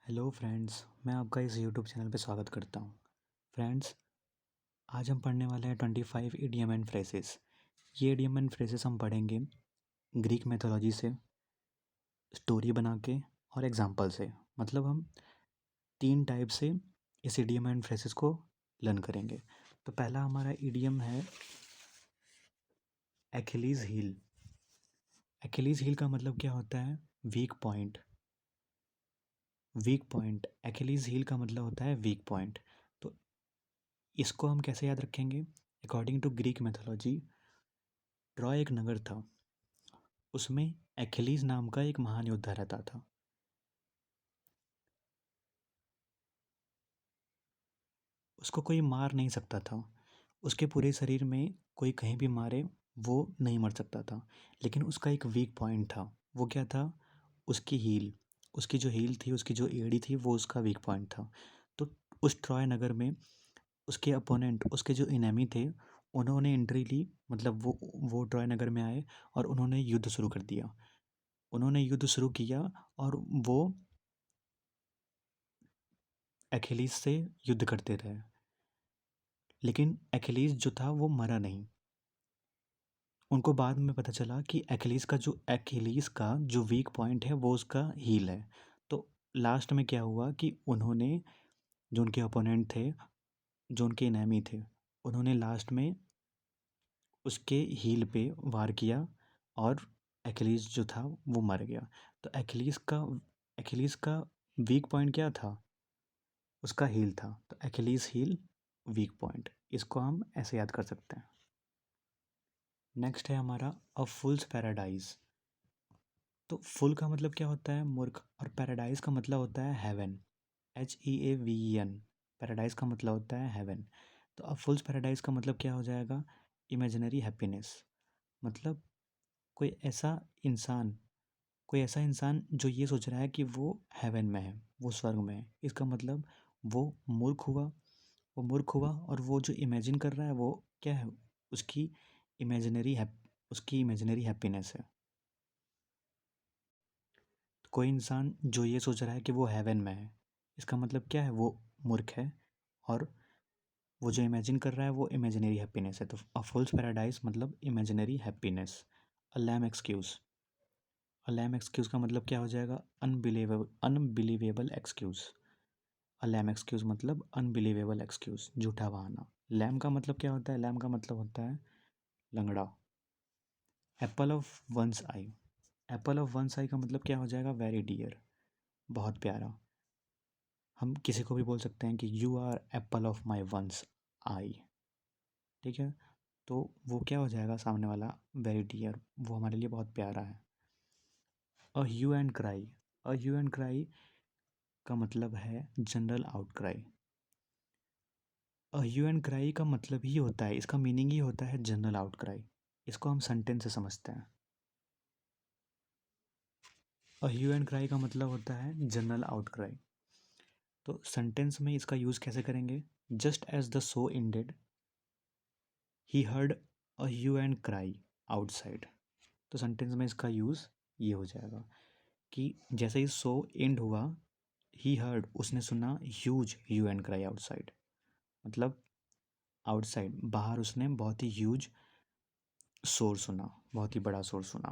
Hello friends, मैं आपका इस यूट्यूब चैनल पे स्वागत करता हूँ। फ्रेंड्स, आज हम पढ़ने वाले हैं 25 इडियम एंड फ्रेजेस। ये इडियम एंड फ्रेजेस हम पढ़ेंगे ग्रीक मैथोलॉजी से, स्टोरी बना के और एग्जाम्पल से। मतलब हम 3 टाइप से इस इडियम एंड फ्रेजेस को लर्न करेंगे। तो पहला हमारा इडियम है एखिलीज हील। एखिलीज हील का मतलब क्या होता है? Weak point. Weak point, Achilles heel का मतलब होता है वीक पॉइंट। तो इसको हम कैसे याद रखेंगे? According to Greek mythology, Troy एक नगर था। उसमें एखिलीज नाम का एक महान योद्धा रहता था। उसको कोई मार नहीं सकता था। उसके पूरे शरीर में कोई कहीं भी मारे वो नहीं मर सकता था। लेकिन उसका एक वीक पॉइंट था। वो क्या था? उसकी हील। उसकी जो हील थी, उसकी जो एड़ी थी, वो उसका वीक पॉइंट था। तो उस ट्रॉय नगर में उसके अपोनेंट, उसके जो इनेमी थे, उन्होंने एंट्री ली। मतलब वो ट्रॉय नगर में आए और उन्होंने युद्ध शुरू कर दिया। उन्होंने युद्ध शुरू किया और वो एखिलीज से युद्ध करते रहे। लेकिन एखिलीज जो था वो मरा नहीं। उनको बाद में पता चला कि एखिलीज का जो वीक पॉइंट है वो उसका हील है। तो लास्ट में क्या हुआ कि उन्होंने, जो उनके अपोनेंट थे, जो उनके इनेमी थे, उन्होंने लास्ट में उसके हील पे वार किया और एखिलीज जो था वो मर गया। तो एखिलीज का वीक पॉइंट क्या था? उसका हील था। तो एखिलीज हील, वीक पॉइंट, इसको हम ऐसे याद कर सकते हैं। नेक्स्ट है हमारा अ फूल्स पैराडाइज। तो फुल का मतलब क्या होता है? मूर्ख। और पैराडाइज का मतलब होता है हेवन। HEAVEN। पैराडाइज का मतलब होता है हेवन। तो अ फुल्स पैराडाइज का मतलब क्या हो जाएगा? Imaginary happiness. मतलब कोई ऐसा इंसान कोई ऐसा इंसान जो ये सोच रहा है कि वो हेवन में है, वो स्वर्ग में है। इसका मतलब वो मूर्ख हुआ। वो मूर्ख हुआ और वो जो इमेजिन कर रहा है वो क्या है? उसकी इमेजिनरी हैप उसकी इमेजिनरी हैप्पीनेस है। तो कोई इंसान जो ये सोच रहा है कि वो हेवन में है, इसका मतलब क्या है? वो मूर्ख है। और वो जो इमेजिन कर रहा है वो इमेजिनरी हैप्पीनेस है। तो अ फूल्स पैराडाइज मतलब imaginary happiness. A lame excuse. A lame excuse का मतलब क्या हो जाएगा? Unbelievable excuse. A lame excuse मतलब अनबिलीवेबल एक्सक्यूज़, झूठा बहाना। लैम का मतलब क्या होता है? लैम का मतलब होता है लंगड़ा। Apple of one's eye. Apple of one's eye का मतलब क्या हो जाएगा? वेरी डियर, बहुत प्यारा। हम किसी को भी बोल सकते हैं कि you are apple of my one's eye. ठीक है? तो वो क्या हो जाएगा? सामने वाला वेरी डियर, वो हमारे लिए बहुत प्यारा है। A hue and cry. A hue and cry का मतलब है general outcry. A hue and cry का मतलब ही होता है, इसका मीनिंग ही होता है जनरल आउटक्राई। इसको हम सेंटेंस से समझते हैं। अ ह्यू एंड क्राई का मतलब होता है जनरल आउटक्राई। तो सेंटेंस में इसका यूज़ कैसे करेंगे? Just as the show ended, he heard a hue and cry outside. तो सेंटेंस में इसका यूज़ ये हो जाएगा कि जैसे ही शो एंड हुआ, ही हर्ड, उसने सुना, huge hue and cry outside. मतलब आउटसाइड, बाहर उसने बहुत ही ह्यूज शोर सुना, बहुत ही बड़ा शोर सुना।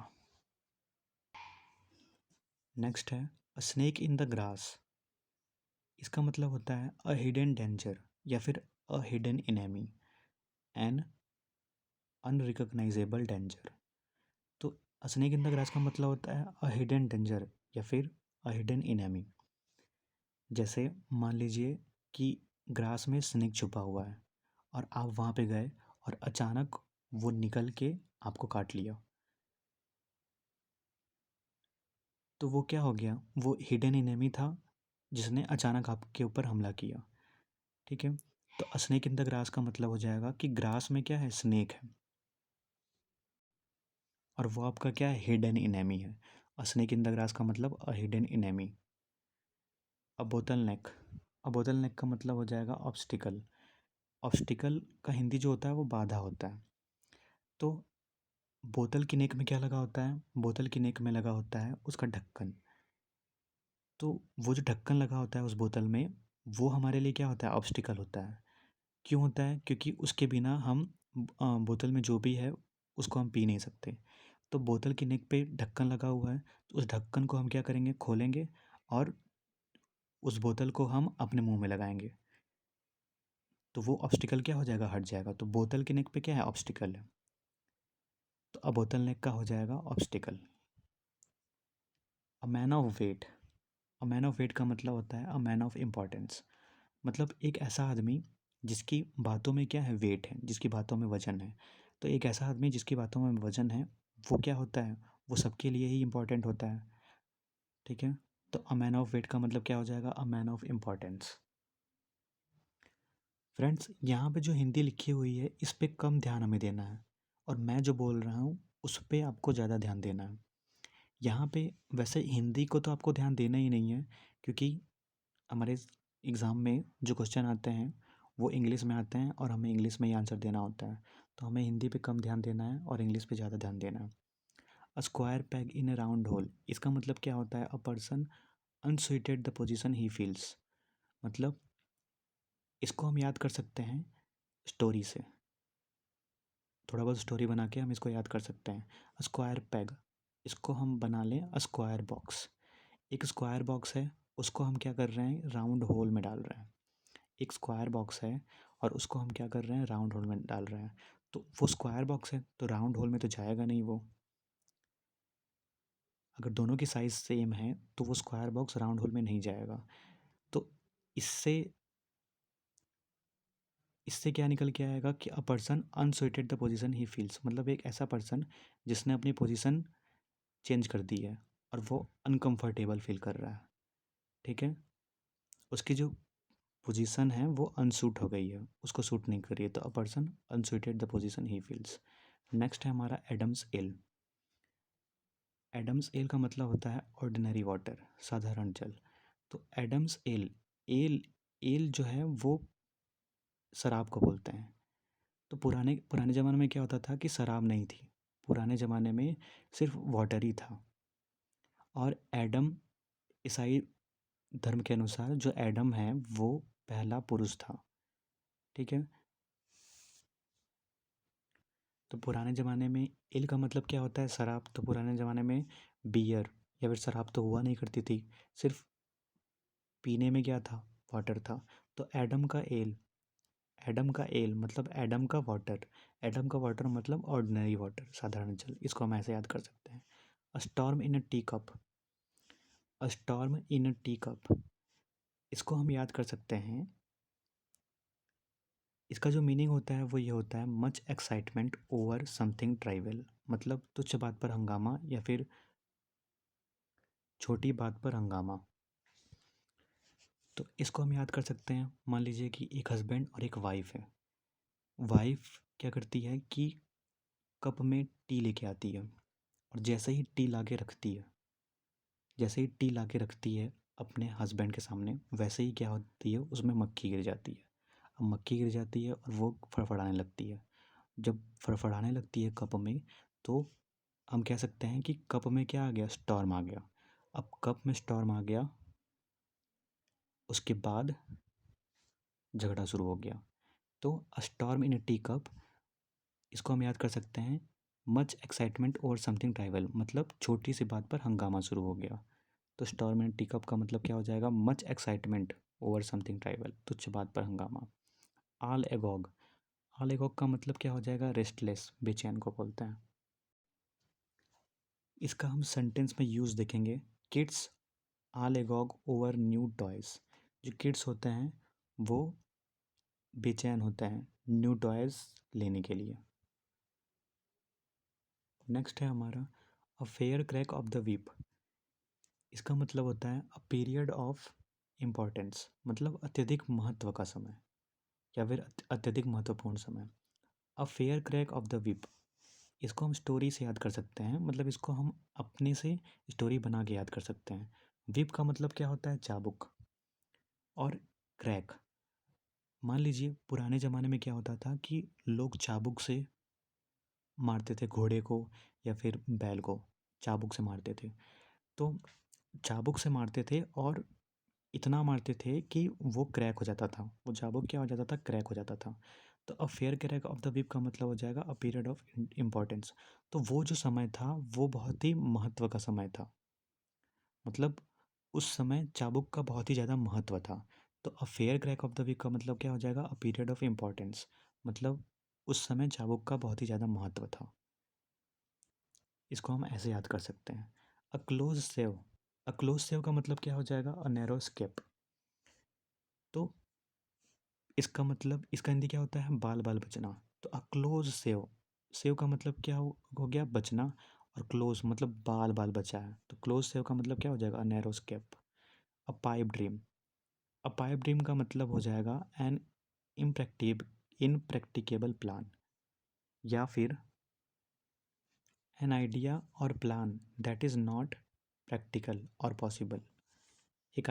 नेक्स्ट है a snake in the grass. इसका मतलब होता है अ हिडन डेंजर या फिर a hidden enemy, an unrecognizable danger. तो a snake in the grass का मतलब होता है अ हिडन डेंजर या फिर अ हिडन इनेमी। जैसे मान लीजिए कि ग्रास में स्नेक छुपा हुआ है और आप वहाँ पे गए और अचानक वो निकल के आपको काट लिया। तो वो क्या हो गया? वो हिडन इनेमी था जिसने अचानक आपके ऊपर हमला किया। ठीक है? तो a snake in the grass का मतलब हो जाएगा कि ग्रास में क्या है? स्नेक है और वो आपका क्या है? हिडन इनेमी है। A snake in the grass का मतलब अ हिडन इनेमी। अ बोतल नेक। अ बोतल नेक का मतलब हो जाएगा ऑब्स्टिकल। ऑब्स्टिकल का हिंदी जो होता है वो बाधा होता है। तो बोतल की नेक में क्या लगा होता है? बोतल की नेक में लगा होता है उसका ढक्कन। तो वो जो ढक्कन लगा होता है उस बोतल में, वो हमारे लिए क्या होता है, ऑब्स्टिकल होता है। क्यों होता है? क्योंकि उसके बिना हम बोतल में जो भी है उसको हम पी नहीं सकते। तो बोतल की नेक पे ढक्कन लगा हुआ है, तो उस ढक्कन को हम क्या करेंगे, खोलेंगे और उस बोतल को हम अपने मुंह में लगाएंगे, तो वो ऑब्स्टिकल क्या हो जाएगा, हट जाएगा। तो बोतल के नेक पे क्या है, ऑब्स्टिकल है, तो अब बोतल नेक का हो जाएगा obstacle. A man of weight, a man of weight का मतलब होता है अ मैन ऑफ इम्पोर्टेंस, मतलब एक ऐसा आदमी जिसकी बातों में क्या है, वेट है, जिसकी बातों में वजन है। तो एक ऐसा आदमी जिसकी बातों में वजन है, वो क्या होता है, वो सबके लिए ही इम्पोर्टेंट होता है। ठीक है, तो अ मैन ऑफ वेट का मतलब क्या हो जाएगा, अ मैन ऑफ इम्पोर्टेंस। फ्रेंड्स, यहाँ पे जो हिंदी लिखी हुई है इस पे कम ध्यान हमें देना है, और मैं जो बोल रहा हूँ उस पे आपको ज़्यादा ध्यान देना है। यहाँ पे वैसे हिंदी को तो आपको ध्यान देना ही नहीं है, क्योंकि हमारे एग्ज़ाम में जो क्वेश्चन आते हैं वो इंग्लिश में आते हैं और हमें इंग्लिश में ही आंसर देना होता है। तो हमें हिंदी पे कम ध्यान देना है और इंग्लिश पे ज़्यादा ध्यान देना है। A square peg in a round hole, इसका मतलब क्या होता है, a person unsuited the position he feels, मतलब इसको हम याद कर सकते हैं स्टोरी से, थोड़ा बहुत स्टोरी बना के हम इसको याद कर सकते हैं। अ स्क्वायर पेग, इसको हम बना लें अ स्क्वायर बॉक्स। एक स्क्वायर बॉक्स है, उसको हम क्या कर रहे हैं, राउंड होल में डाल रहे हैं। एक स्क्वायर बॉक्स है और उसको हम क्या कर रहे हैं, राउंड होल में डाल रहे हैं। तो वो स्क्वायर बॉक्स है तो राउंड होल में तो जाएगा नहीं वो। अगर दोनों की साइज़ सेम है तो वो स्क्वायर बॉक्स राउंड होल में नहीं जाएगा। तो इससे इससे क्या निकल के आएगा कि a person unsuited the position he feels, मतलब एक ऐसा पर्सन जिसने अपनी पोजीशन चेंज कर दी है और वो अनकंफर्टेबल फील कर रहा है। ठीक है, उसकी जो पोजीशन है वो अनसूट हो गई है, उसको सूट नहीं कर रही है, तो a person unsuited the position he feels. Next है हमारा एडम्स एल। एडम्स एल का मतलब होता है ऑर्डिनरी वाटर, साधारण जल। तो एडम्स एल, एल एल जो है वो शराब को बोलते हैं। तो पुराने पुराने ज़माने में क्या होता था कि शराब नहीं थी, पुराने ज़माने में सिर्फ वाटर ही था। और एडम, ईसाई धर्म के अनुसार जो एडम है वो पहला पुरुष था। ठीक है, तो पुराने ज़माने में एल का मतलब क्या होता है, शराब। तो पुराने ज़माने में बियर या फिर शराब तो हुआ नहीं करती थी, सिर्फ पीने में क्या था, वाटर था। तो एडम का एल, एडम का एल मतलब एडम का वाटर, एडम का वाटर मतलब ऑर्डिनरी वाटर, साधारण जल, इसको हम ऐसे याद कर सकते हैं। अ storm in a tea cup, a storm in a tea cup, इसको हम याद कर सकते हैं। इसका जो मीनिंग होता है वो ये होता है, much excitement over something trivial, मतलब तुच्छ बात पर हंगामा या फिर छोटी बात पर हंगामा। तो इसको हम याद कर सकते हैं, मान लीजिए कि एक हस्बैंड और एक वाइफ है। वाइफ क्या करती है कि कप में टी लेके आती है, और जैसे ही टी लाके रखती है, जैसे ही टी लाके रखती है अपने हस्बैंड के सामने, वैसे ही क्या होती है, उसमें मक्खी गिर जाती है। अब मक्खी गिर जाती है और वो फड़फड़ाने लगती है। जब फड़फड़ाने लगती है कप में, तो हम कह सकते हैं कि कप में क्या आ गया, स्टॉर्म आ गया। अब कप में स्टॉर्म आ गया, उसके बाद झगड़ा शुरू हो गया। तो a storm in a tea cup, इसको हम याद कर सकते हैं, much excitement over something trivial, मतलब छोटी सी बात पर हंगामा शुरू हो गया। तो स्टॉर्म इन टी कप का मतलब क्या हो जाएगा, much excitement over something trivial, तुच्छ बात पर हंगामा। आल एगॉग, आल एगॉग का मतलब क्या हो जाएगा, रेस्टलेस, बेचैन को बोलते हैं। इसका हम सेंटेंस में यूज़ देखेंगे। किड्स आल एगॉग ओवर न्यू टॉयज़, जो किड्स होते हैं वो बेचैन होते हैं न्यू टॉयज़ लेने के लिए। नेक्स्ट है हमारा अ fair crack of the whip, इसका मतलब होता है अ पीरियड ऑफ इम्पोर्टेंस, मतलब अत्यधिक महत्व का समय या फिर अत्यधिक महत्वपूर्ण समय। अ fair crack of the whip, इसको हम स्टोरी से याद कर सकते हैं, मतलब इसको हम अपने से स्टोरी बना के याद कर सकते हैं। व्हिप का मतलब क्या होता है, चाबुक। और क्रैक, मान लीजिए पुराने ज़माने में क्या होता था कि लोग चाबुक से मारते थे घोड़े को या फिर बैल को, चाबुक से मारते थे। तो चाबुक से मारते थे और इतना मारते थे कि वो क्रैक हो जाता था, वो चाबुक क्या हो जाता था, क्रैक हो जाता था। तो a fair crack of the whip का मतलब हो जाएगा अ पीरियड ऑफ इम्पोर्टेंस। तो वो जो समय था वो बहुत ही महत्व का समय था, मतलब उस समय चाबुक का बहुत ही ज़्यादा महत्व था। तो a fair crack of the week का मतलब क्या हो जाएगा, अ पीरियड ऑफ इम्पोर्टेंस, मतलब उस समय चाबुक का बहुत ही ज़्यादा महत्व था। इसको हम ऐसे याद कर सकते हैं। A close save, a close save का मतलब क्या हो जाएगा, अ नैरो स्केप। तो इसका मतलब, इसका हिंदी क्या होता है, बाल बाल बचना। तो अ क्लोज सेव, सेव का मतलब क्या हो गया, बचना, और क्लोज मतलब बाल बाल बचा है, तो क्लोज सेव का मतलब क्या हो जाएगा, a narrow escape. A pipe dream, a pipe dream का मतलब हो जाएगा एन इनप्रैक्टिकेबल प्लान, या फिर एन आइडिया और plan that is not practical और पॉसिबल। एक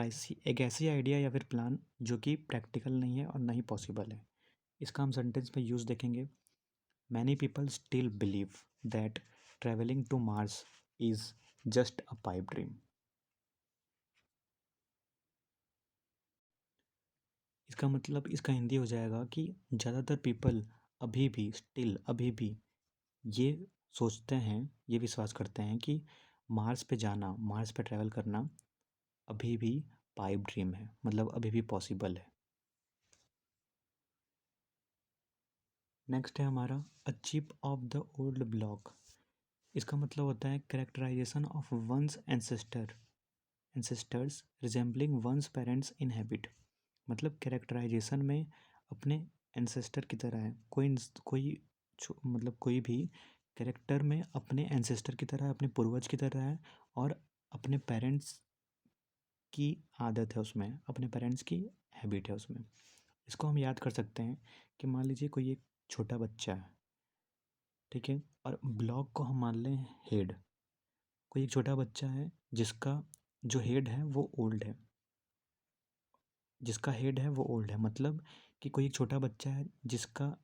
ऐसी आइडिया या फिर प्लान जो कि प्रैक्टिकल नहीं है और ना ही पॉसिबल है। इसका हम सेंटेंस में यूज़ देखेंगे। Many people still believe that travelling to Mars is just a pipe dream. इसका मतलब, इसका हिंदी हो जाएगा कि ज़्यादातर पीपल अभी भी, स्टिल अभी भी ये सोचते हैं, ये विश्वास करते हैं कि मार्स पे जाना, मार्स पे ट्रैवल करना अभी भी पाइप ड्रीम है, मतलब अभी भी पॉसिबल है। नेक्स्ट है हमारा a chip off the old block. इसका मतलब होता है characterization of one's ancestors resembling one's parents in habit. मतलब कैरेक्टराइजेशन में अपने एंसेस्टर की तरह है, कोई मतलब कोई भी कैरेक्टर में अपने एंसेस्टर की तरह है, अपने पूर्वज की तरह है, और अपने पेरेंट्स की आदत है उसमें, अपने पेरेंट्स की हैबिट है उसमें। इसको हम याद कर सकते हैं कि मान लीजिए कोई एक छोटा बच्चा है, ठीक है, और ब्लॉक को हम मान लें हेड। कोई एक छोटा बच्चा है जिसका जो हेड है वो ओल्ड है, जिसका हेड है वो ओल्ड है, मतलब कि कोई एक छोटा बच्चा है जिसका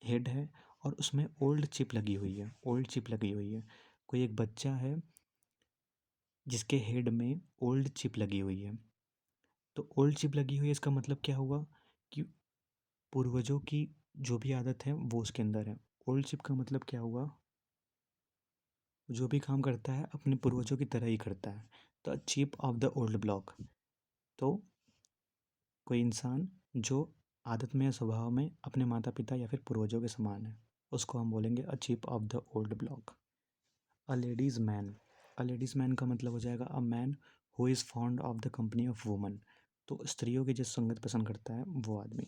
हेड है और उसमें ओल्ड चिप लगी हुई है, ओल्ड चिप लगी हुई है। कोई एक बच्चा है जिसके हेड में ओल्ड चिप लगी हुई है। तो ओल्ड चिप लगी हुई है, इसका मतलब क्या हुआ कि पूर्वजों की जो भी आदत है वो उसके अंदर है। ओल्ड चिप का मतलब क्या हुआ, जो भी काम करता है अपने पूर्वजों की तरह ही करता है। तो chip off the old block, तो कोई इंसान जो आदत में या स्वभाव में अपने माता पिता या फिर पूर्वजों के समान है, उसको हम बोलेंगे अ chip off the old block. A ladies man, a ladies man का मतलब हो जाएगा a man who is fond of the company of woman. तो स्त्रियों की जिस संगत पसंद करता है वो आदमी।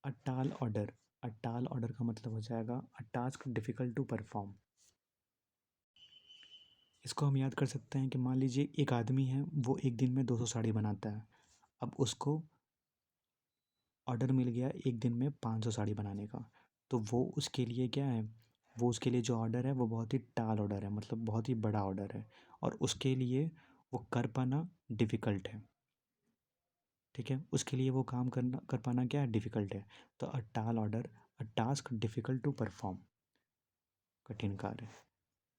अ टाल ऑर्डर, अ टाल ऑर्डर का मतलब हो जाएगा a task difficult to perform. इसको हम याद कर सकते हैं कि मान लीजिए एक आदमी है, वो एक दिन में 200 साड़ी बनाता है। अब उसको ऑर्डर मिल गया एक दिन में 500 साड़ी बनाने का, तो वो उसके लिए क्या है, वो उसके लिए जो ऑर्डर है वो बहुत ही टाल ऑर्डर है, मतलब बहुत ही बड़ा ऑर्डर है, और उसके लिए वो कर पाना डिफ़िकल्ट है। ठीक है, उसके लिए वो काम करना कर पाना क्या है, डिफ़िकल्ट है। तो a tall order, a task difficult to perform, कठिन कार्य।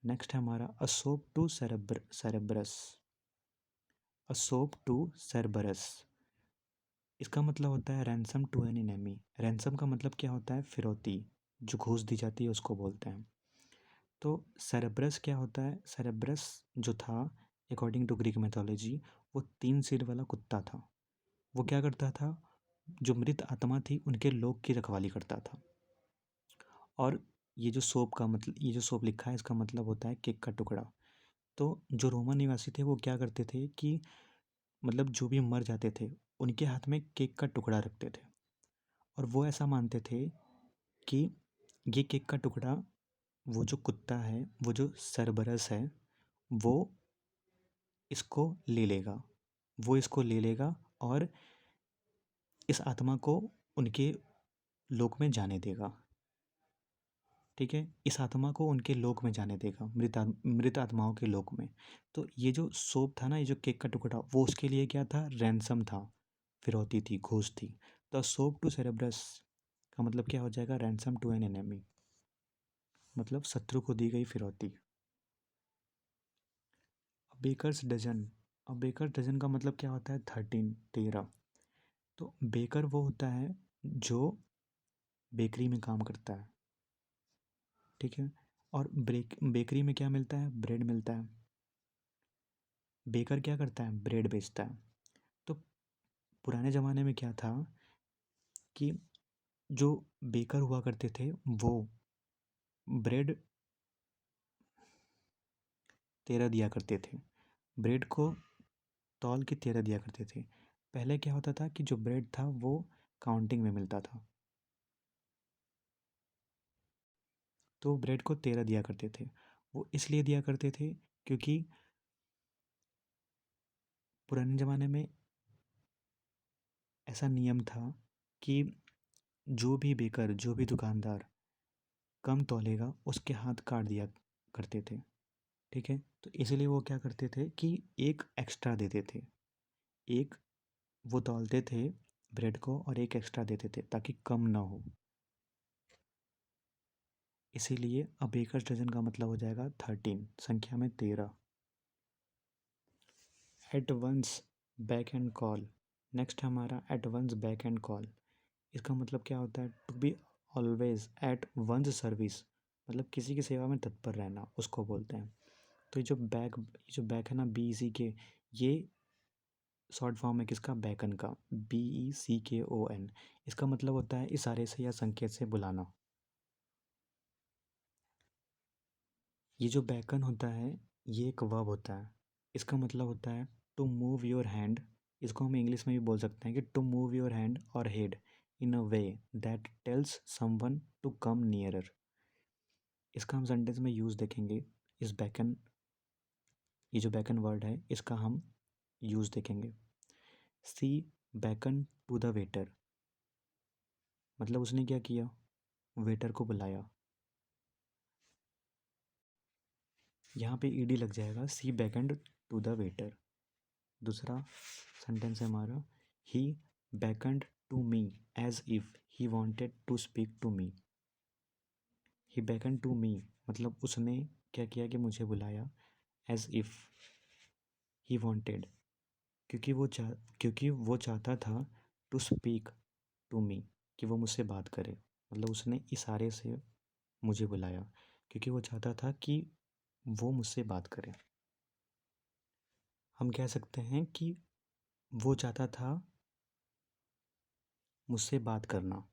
नेक्स्ट है हमारा a sop to Cerberus, a sop to Cerberus. इसका मतलब होता है ransom to an enemy. Ransom का मतलब क्या होता है, फिरौती, जो घूस दी जाती है उसको बोलते हैं। तो सेरेब्रस क्या होता है, सेरेब्रस जो था अकॉर्डिंग टू ग्रीक मैथोलॉजी वो 3 सिर वाला कुत्ता था। वो क्या करता था, जो मृत आत्मा थी उनके लोक की रखवाली करता था। और ये जो सोप का मतलब, ये जो सोप लिखा है इसका मतलब होता है केक का टुकड़ा। तो जो रोमन निवासी थे वो क्या करते थे कि मतलब जो भी मर जाते थे उनके हाथ में केक का टुकड़ा रखते थे, और वो ऐसा मानते थे कि ये केक का टुकड़ा, वो जो कुत्ता है, वो जो सरबरस है, वो इसको ले लेगा, वो इसको ले लेगा और इस आत्मा को उनके लोक में जाने देगा। ठीक है, इस आत्मा को उनके लोक में जाने देगा, मृत आत्माओं के लोक में। तो ये जो सोप था ना, ये जो केक का टुकड़ा, वो उसके लिए क्या था, रैंसम था, फिरौती थी, घूस थी। तो सोप टू सेरेब्रस का मतलब क्या हो जाएगा, रैंसम टू एन एनिमी, मतलब शत्रु को दी गई फिरौती। Baker's dozen. अब बेकर्स डजन का मतलब क्या होता है? 13। तो बेकर वो होता है जो बेकरी में काम करता है, ठीक है। और बेकरी में क्या मिलता है? ब्रेड मिलता है। बेकर क्या करता है? ब्रेड बेचता है। तो पुराने ज़माने में क्या था कि जो बेकर हुआ करते थे वो ब्रेड 13 दिया करते थे, ब्रेड को तौल के 13 दिया करते थे। पहले क्या होता था कि जो ब्रेड था वो काउंटिंग में मिलता था, तो ब्रेड को 13 दिया करते थे। वो इसलिए दिया करते थे क्योंकि पुराने ज़माने में ऐसा नियम था कि जो भी बेकर, जो भी दुकानदार कम तौलेगा उसके हाथ काट दिया करते थे, ठीक है। तो इसलिए वो क्या करते थे कि एक एक्स्ट्रा देते थे, एक वो तौलते थे ब्रेड को और एक एक्स्ट्रा देते थे ताकि कम ना हो। इसीलिए अब बेकर्स डजन का मतलब हो जाएगा 13, संख्या में 13। At one's beck and call. Next हमारा at one's beck and call. इसका मतलब क्या होता है? To be always at one's service, मतलब किसी की सेवा में तत्पर रहना उसको बोलते हैं। तो ये जो बैक है ना, BECK, ये शॉर्ट फॉर्म है किसका? बैकन का, BECKON। इसका मतलब होता है इशारे से या संकेत से बुलाना। ये जो बैकन होता है ये एक वर्ब होता है। इसका मतलब होता है टू मूव योर हैंड। इसको हम इंग्लिश में भी बोल सकते हैं कि टू मूव योर हैंड और head in a way that tells someone to come nearer. इसका हम सेंटेंस में यूज़ देखेंगे। इस बैकन, ये जो बैकन वर्ड है इसका हम यूज़ देखेंगे। सी बैकन टू द वेटर, मतलब उसने क्या किया? वेटर को बुलाया। यहाँ पे ईडी लग जाएगा, she beckoned to the waiter. दूसरा सेंटेंस है हमारा, he beckoned to me as if he wanted to speak to me. He beckoned to me मतलब उसने क्या किया कि मुझे बुलाया, एज इफ ही वांटेड, क्योंकि वो चाहता था टू स्पीक टू मी, कि वो मुझसे बात करे। मतलब उसने इशारे से मुझे बुलाया क्योंकि वो चाहता था कि वो मुझसे बात करे। हम कह सकते हैं कि वो चाहता था मुझसे बात करना,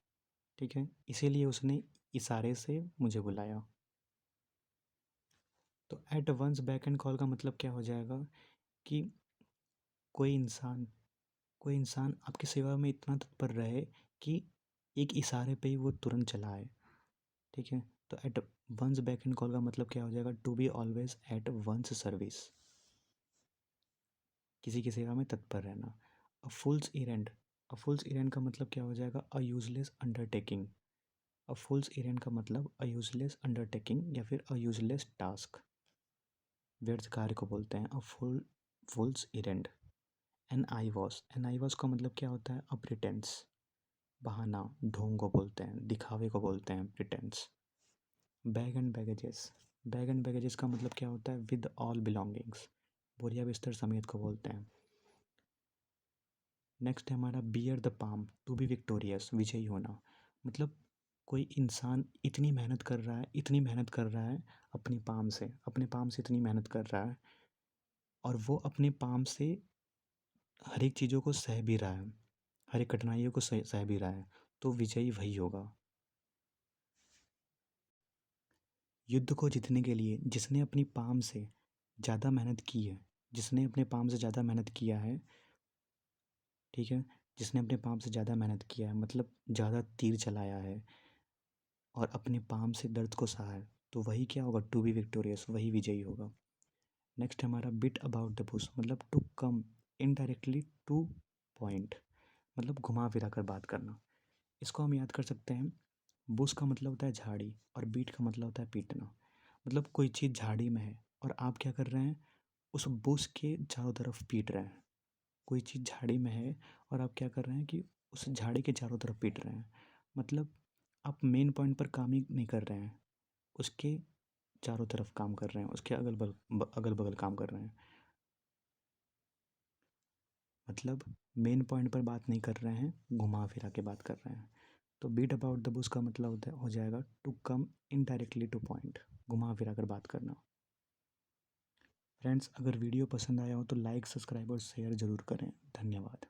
ठीक है, इसीलिए उसने इशारे से मुझे बुलाया। तो at one's beck and call का मतलब क्या हो जाएगा कि कोई इंसान कोई इंसान आपकी सेवा में इतना तत्पर रहे कि एक इशारे पे ही वो तुरंत चला आए, ठीक है। तो at one's beck and call का मतलब क्या हो जाएगा? To be always at one's service, किसी की सेवा में तत्पर रहना। अ फुल्स इरेंट। अ फुल्स इरेंट का मतलब क्या हो जाएगा? अ यूजलेस अंडरटेकिंग। अ फुल्स इरेंट का मतलब अ यूजलेस अंडरटेकिंग या फिर अ यूजलेस टास्क, व्यर्थ कार्य को बोलते हैं अ फुल्स इरेंट। एन आई वॉस का मतलब क्या होता है? अ प्रिटेंस, बहाना, ढोंग को बोलते हैं, दिखावे को बोलते हैं pretence. Bag and baggages. Bag and baggages का मतलब क्या होता है? विद ऑल बिलोंगिंग्स, बोरिया बिस्तर समेत को बोलते हैं। नेक्स्ट है हमारा bear the palm, to be victorious, विजयी होना। मतलब कोई इंसान इतनी मेहनत कर रहा है, इतनी मेहनत कर रहा है अपने पाम से इतनी मेहनत कर रहा है और वो अपने पाम से हर एक चीज़ों को सह भी रहा है, हर एक कठिनाइयों को सह भी रहा है, तो विजयी वही होगा। युद्ध को जीतने के लिए जिसने अपनी पाम से ज़्यादा मेहनत की है, जिसने अपने पाम से ज़्यादा मेहनत किया है, ठीक है, जिसने अपने पाम से ज़्यादा मेहनत किया है मतलब ज़्यादा तीर चलाया है और अपने पाम से दर्द को सहा है, तो वही क्या होगा? टू बी विक्टोरियस, वही विजयी होगा। नेक्स्ट हमारा बिट अबाउट द बुश, मतलब to come indirectly to point, मतलब घुमा फिरा कर बात करना। इसको हम याद कर सकते हैं। बुश का मतलब होता है झाड़ी और बीट का मतलब होता है पीटना। मतलब कोई चीज़ झाड़ी में है और आप क्या कर रहे हैं? उस बुश के चारों तरफ पीट रहे हैं। कोई चीज़ झाड़ी में है और आप क्या कर रहे हैं कि उस झाड़ी के चारों तरफ पीट रहे हैं। मतलब आप मेन पॉइंट पर काम ही नहीं कर रहे हैं, उसके चारों तरफ काम कर रहे हैं, उसके अगल बगल काम कर रहे हैं। मतलब मेन पॉइंट पर बात नहीं कर रहे हैं, घुमा फिरा के बात कर रहे हैं। तो बीट अबाउट द बुश का मतलब हो जाएगा to come indirectly to point, घुमा फिरा कर बात करना। फ्रेंड्स, अगर वीडियो पसंद आया हो तो लाइक, सब्सक्राइब और शेयर ज़रूर करें। धन्यवाद।